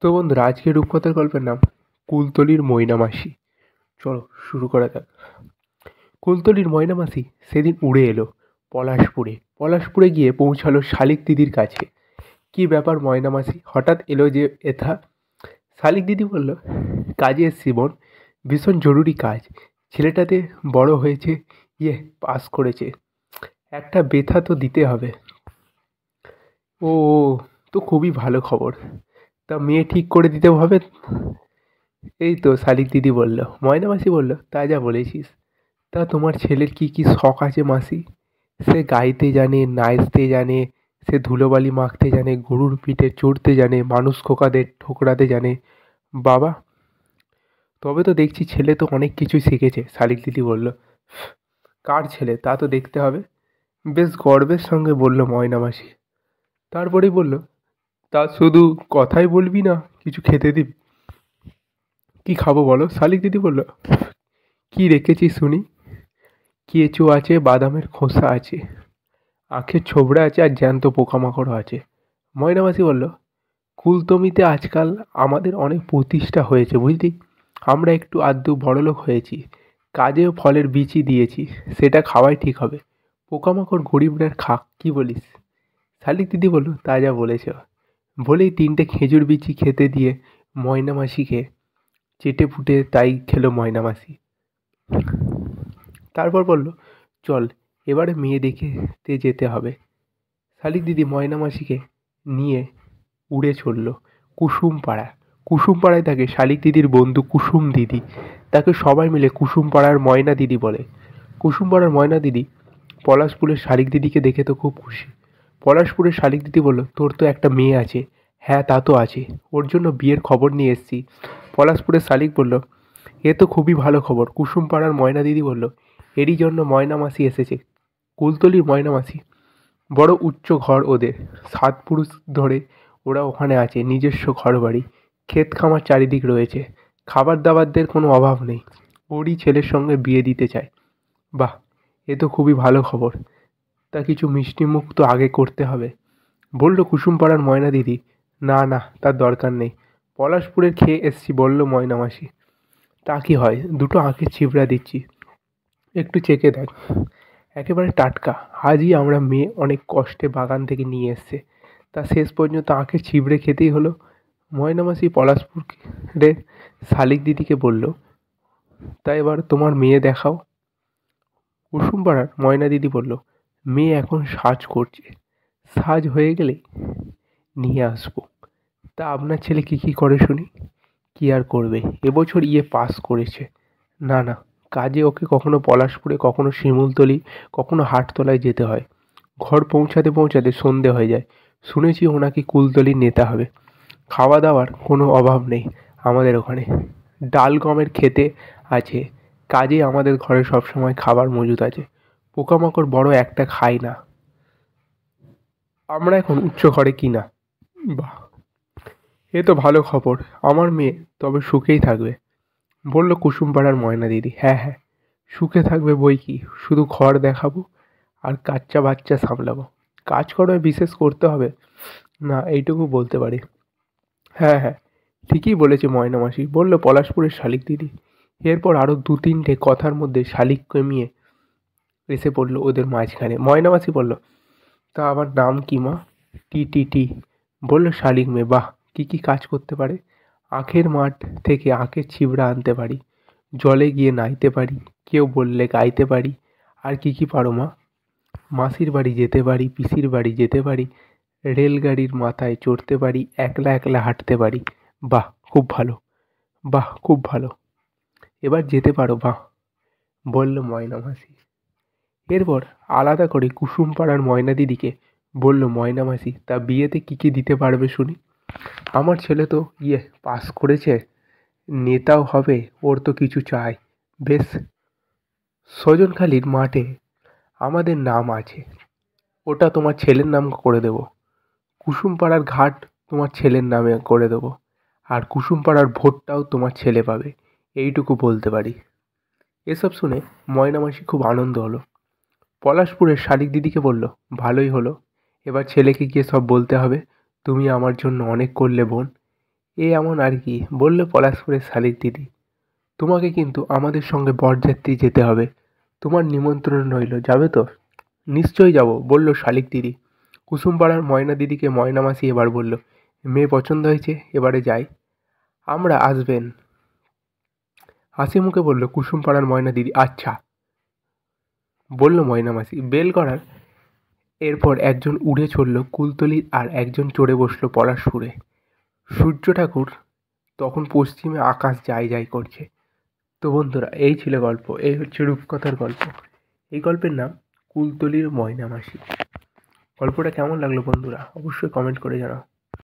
তো বন্ধুরা, আজকের রূপকথার গল্পের নাম কুলতলির ময়নামাসি। চলো শুরু করা যাক। কুলতলির ময়নামাসি সেদিন উড়ে এলো পলাশপুরে গিয়ে পৌঁছালো শালিক দিদির কাছে। কি ব্যাপার ময়নামাসি, হঠাৎ এলো যে এথা? শালিক দিদি বলল, কাজে এসছি বোন, ভীষণ জরুরি কাজ। ছেলেটাতে বড় হয়েছে, পাস করেছে, একটা বেথা তো দিতে হবে। ও ও, তো খুবই ভালো খবর। তা মেয়ে ঠিক করে দিতে হবে? এই তো, শালিক দিদি বলল। ময়না মাসি বলল, তা যা বলেছিস। তা তোমার ছেলের কি কি শখ আছে মাসি? সে গাইতে জানে, নাচতে জানে, সে ধুলোবালি মাখতে জানে, গরুর পিঠে চড়তে জানে, মানুষ খোকাদের ঠোকরাতে জানে। বাবা, তবে তো দেখছি ছেলে তো অনেক কিছুই শিখেছে। শালিক দিদি বলল, কার ছেলে তা তো দেখতে হবে। বেশ গর্বের সঙ্গে বলল ময়না মাসি। তারপরেই বলল, তা শুধু কথাই বলবি না, কিছু খেতে দিবি? কি খাবো বলো? শালিক দিদি বলল, কি রেখেছি শুনি। কেঁচো আছে, বাদামের খোসা আছে, আখের ছোবড়া আছে, আর জ্যান্ত পোকামাকড়ও আছে। ময়না মাসি বলল, কুলতমিতে আজকাল আমাদের অনেক প্রতিষ্ঠা হয়েছে বুঝলি। আমরা একটু আধটু বড়লোক হয়েছি, কাজেও ফলের বীজই দিয়েছি, সেটা খাওয়াই ঠিক হবে। পোকামাকড় গরিবরার খাক, কি বলিস? শালিক দিদি বলল, তা যা বলেছ। বলেই 3টে খেজুর বিচি খেতে দিয়ে ময়না মাসিকে চেটে পুটে তাই খেলো ময়না মাসি। তারপর বলল, চল এবারে মেয়ে দেখতে যেতে হবে। শালিক দিদি ময়না মাসিকে নিয়ে উড়ে চলল কুসুমপাড়ায় থাকে শালিক দিদির বন্ধু কুসুম দিদি। তাকে সবাই মিলে কুসুমপাড়ার ময়না দিদি বলে। কুসুমপাড়ার ময়না দিদি পলাশপুরের শালিক দিদিকে দেখে তো খুব খুশি। পলাশপুরের শালিক দিদি বলল, তোর তো একটা মেয়ে আছে। হ্যাঁ, তা তো আছে, ওর জন্য বিয়ের খবর নিয়ে এসেছি। পলাশপুরের শালিক বলল, এ তো খুবই ভালো খবর। কুসুমপাড়ার ময়না দিদি বলল, এরই জন্য ময়না মাসি এসেছে। কুলতলির ময়না মাসি, বড় উচ্চ ঘর ওদের, 7 পুরুষ ধরে ওরা ওখানে আছে, নিজস্ব ঘর বাড়ি, ক্ষেত খামার চারিদিক রয়েছে, খাবার দাবারদের কোনো অভাব নেই। ওরই ছেলের সঙ্গে বিয়ে দিতে চায়। বাহ, এ তো খুবই ভালো খবর। তা কিছু মিষ্টি মুখ তো আগে করতে হবে, বলল কুসুমপাড়ার ময়না দিদি। না না, তার দরকার নেই, পলাশপুরের খেয়ে এসছি, বলল ময়না মাসি। তা কি হয়, 2টো আখের ছিবড়া দিচ্ছি, একটু চেখে দেখ, একেবারে টাটকা। আজই আমরা মেয়ে অনেক কষ্টে বাগান থেকে নিয়ে এসছে, তা শেষ পর্যন্ত আখের ছিবড়ে খেতেই হলো। ময়না মাসি পলাশপুরের শালিক দিদিকে বলল, তা এবার তোমার মেয়ে দেখাও। কুসুমপাড়ার ময়না দিদি বলল, মেয়ে এখন সাজ করছে, সাজ হয়ে গেলে নিয়ে আসবো। তা আপনার ছেলে কি কি করে শুনি? কি আর করবে, এবছর পাস করেছে। না না, কাজে ওকে কখনো পলাশপুরে, কখনো শিমুলতলি, কখনো হাটতলায় যেতে হয়। ঘর পৌঁছাতে পৌঁছাতে সন্ধে হয়ে যায়। শুনেছি ওনাকে কুলতলির নেতা হবে। খাওয়া দাওয়ার কোনো অভাব নেই আমাদের ওখানে, ডাল গমের খেতে আছে, কাজেই আমাদের ঘরে সবসময় খাবার মজুদ আছে। পোকামাকড় বড় একটা খাই না, আমরা এখন উচ্চ ঘরে কিনা। বাহ, এ তো ভালো খবর। আমার মেয়ে তবে সুখেই থাকবে, বলল কুসুমপাড়ার ময়না দিদি। হ্যাঁ হ্যাঁ, সুখে থাকবে বই কি, শুধু ঘর দেখাবো আর কাচ্চা বাচ্চা সামলাবো। কাজকর্মে বিশেষ করতে হবে না, এইটুকু বলতে পারি। হ্যাঁ হ্যাঁ, ঠিকই বলেছে ময়না মাসি, বলল পলাশপুরের শালিক দিদি। এরপর আরও 2-3টে কথার মধ্যে শালিক কমিয়ে এসে পড়লো ওদের মাঝখানে। ময়না মাসি বলল, তা আমার নাম কি মা? টি টি টি, বলল শালিক মেয়ে। বাহ, কী কী কাজ করতে পারে? আখের মাঠ থেকে আখের ছিবড়া আনতে পারি, জলে গিয়ে নাইতে পারি, কেউ বললে গাইতে পারি। আর কি কি পারো মা? মাসির বাড়ি যেতে পারি, পিসির বাড়ি যেতে পারি, রেলগাড়ির মাথায় চড়তে পারি, একলা একলা হাঁটতে পারি। বাহ, খুব ভালো, বাহ খুব ভালো, এবার যেতে পারো বাহ, বলল ময়না মাসি। এরপর আলাদা করে কুসুমপাড়ার ময়না দিদিকে বলল ময়না মাসি, তা বিয়েতে কি কি দিতে পারবে শুনি? আমার ছেলে তো পাস করেছে, নেতাও হবে, ওর তো কিছু চাই। বেশ, সজনখালির মাঠে আমাদের নাম আছে, ওটা তোমার ছেলের নাম করে দেব। কুসুমপাড়ার ঘাট তোমার ছেলের নামে করে দেবো, আর কুসুমপাড়ার ভোটটাও তোমার ছেলে পাবে, এইটুকু বলতে পারি। এসব শুনে ময়না মাসি খুব আনন্দ হলো। পলাশপুরের শালিক দিদিকে বলল, ভালোই হলো, এবার ছেলেকে গিয়ে সব বলতে হবে, তুমি আমার জন্য অনেক করলে বোন, এ এমন আর কি, বললে পলাশপুরের শালিক দিদি। তোমাকে কিন্তু আমাদের সঙ্গে বরযাত্রী যেতে হবে, তোমার নিমন্ত্রণ রইল, যাবে তো? নিশ্চয়ই যাব, বলল শালিক দিদি। কুসুমপাড়ার ময়না দিদিকে ময়না মাসি এবার বলল, মেয়ে পছন্দ হয়েছে, এবারে যাই। আমরা আসবেন, হাসি মুখে বলল কুসুমপাড়ার ময়না দিদি। আচ্ছা, বলল ময়না মাসি। বেল করার এরপর একজন উড়ে চলল কুলতলি আর একজন চড়ে বসলো পলাশপুরে। সূর্য ঠাকুর তখন পশ্চিমে আকাশ যায় যায় করছে। তো বন্ধুরা, এই ছিল গল্প, এই হচ্ছে রূপকথার গল্প। এই গল্পের নাম কুলতলির ময়না মাসি। গল্পটা কেমন লাগলো বন্ধুরা, অবশ্যই কমেন্ট করে জানাও।